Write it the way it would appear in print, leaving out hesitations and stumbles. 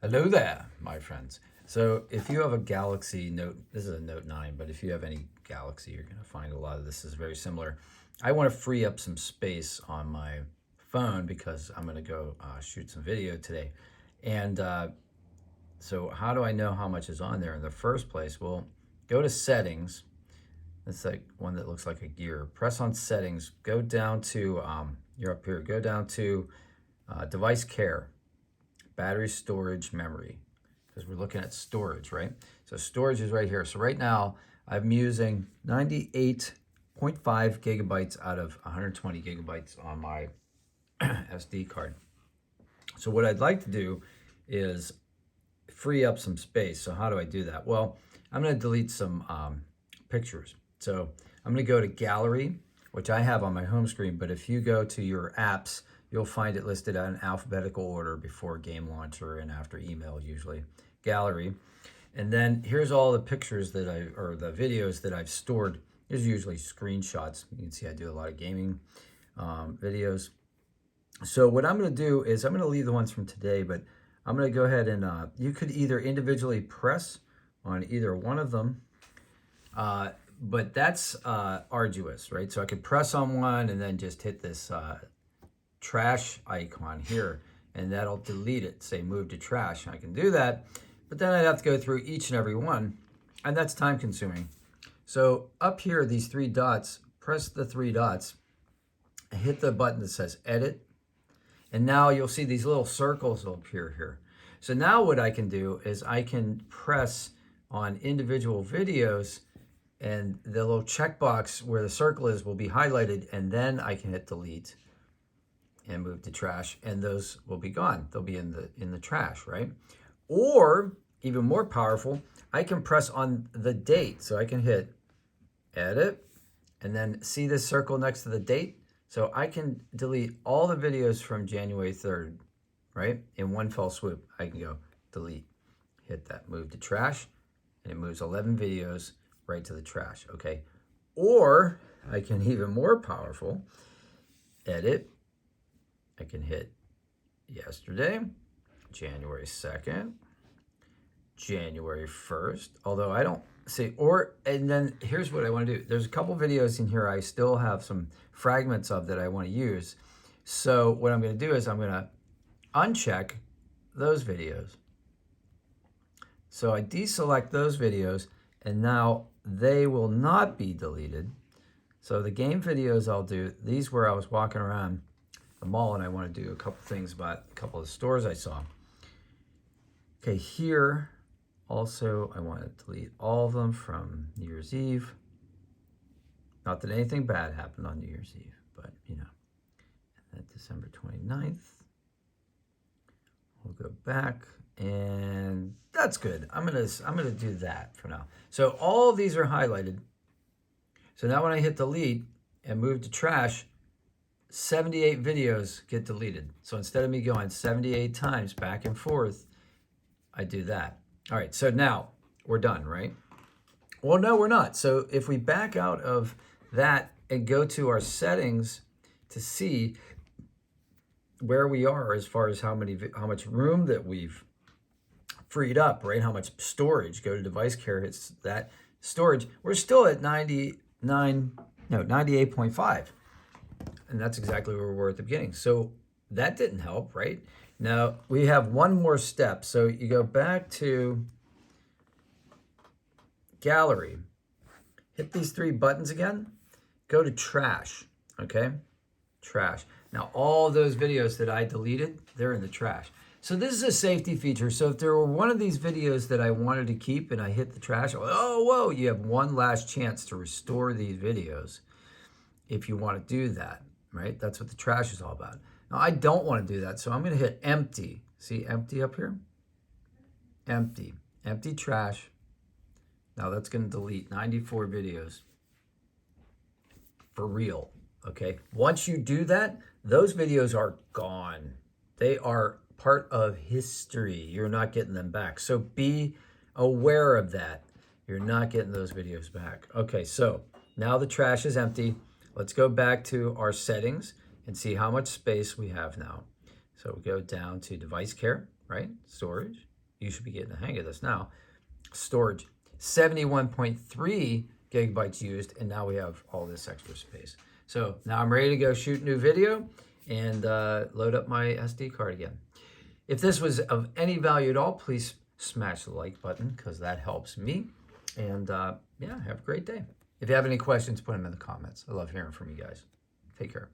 Hello there, my friends. So if you have a Galaxy Note, this is a Note 9, but if you have any Galaxy, you're going to find a lot of this is very similar. I want to free up some space on my phone because I'm going to go shoot some video today. And so how do I know how much is on there in the first place? Well, go to settings. It's like one that looks like a gear. Press on settings, go down to, you're up here, go down to device care. Battery, storage, memory, because we're looking at storage, right? So storage is right here. So right now I'm using 98.5 gigabytes out of 120 gigabytes on my SD card. So what I'd like to do is free up some space. So how do I do that? Well, I'm going to delete some pictures. So I'm going to go to gallery, which I have on my home screen, but if you go to your apps, you'll find it listed in alphabetical order before game launcher and after email, usually. Gallery. And then here's all the pictures that or the videos that I've stored. There's usually screenshots. You can see I do a lot of gaming videos. So what I'm going to do is I'm going to leave the ones from today, but I'm going to go ahead and you could either individually press on either one of them, but that's arduous, right? So I could press on one and then just hit this trash icon here, and that'll delete it, say move to trash. I can do that, but then I'd have to go through each and every one, and that's time consuming. So up here, these three dots, press the three dots, hit the button that says edit, and now you'll see these little circles will appear here. So now what I can do is I can press on individual videos, and the little checkbox where the circle is will be highlighted, and then I can hit delete and move to trash, and those will be gone. They'll be in the trash, right? Or even more powerful, I can press on the date. So I can hit edit and then see this circle next to the date. So I can delete all the videos from January 3rd, right? In one fell swoop. I can go delete, hit that, move to trash, and it moves 11 videos right to the trash, okay? Or I can, even more powerful, edit. I can hit yesterday, January 2nd, January 1st, although I don't see, and then here's what I want to do. There's a couple videos in here I still have some fragments of that I want to use. So what I'm going to do is I'm going to uncheck those videos. So I deselect those videos, and now they will not be deleted. So the game videos I'll do, these where I was walking around the mall and I want to do a couple things about a couple of stores I saw. Okay, here also I want to delete all of them from New Year's Eve. Not that anything bad happened on New Year's Eve, but you know. And then December 29th. We'll go back, and that's good. I'm gonna do that for now. So all of these are highlighted. So now when I hit delete and move to trash, 78 videos get deleted. So instead of me going 78 times back and forth, I do that. All right, so now we're done, right? Well, no, we're not. So if we back out of that and go to our settings to see where we are as far as how much room that we've freed up, right? How much storage, go to device care, hits that storage. We're still at 98.5. And that's exactly where we were at the beginning. So that didn't help, right? Now we have one more step. So you go back to gallery, hit these three buttons again, go to trash, okay? Trash. Now all those videos that I deleted, they're in the trash. So this is a safety feature. So if there were one of these videos that I wanted to keep and I hit the trash, oh, whoa, you have one last chance to restore these videos if you want to do that. Right? That's what the trash is all about. Now, I don't want to do that, so I'm going to hit empty. See empty up here? Empty. Empty trash. Now, that's going to delete 94 videos. For real, okay? Once you do that, those videos are gone. They are part of history. You're not getting them back. So be aware of that. You're not getting those videos back. Okay, so now the trash is empty. Let's go back to our settings and see how much space we have now. So we go down to device care, right? Storage. you should be getting the hang of this now. Storage, 71.3 gigabytes used, and now we have all this extra space. So now I'm ready to go shoot a new video and load up my SD card again. If this was of any value at all, please smash the like button because that helps me. And yeah, have a great day. If you have any questions, put them in the comments. I love hearing from you guys. Take care.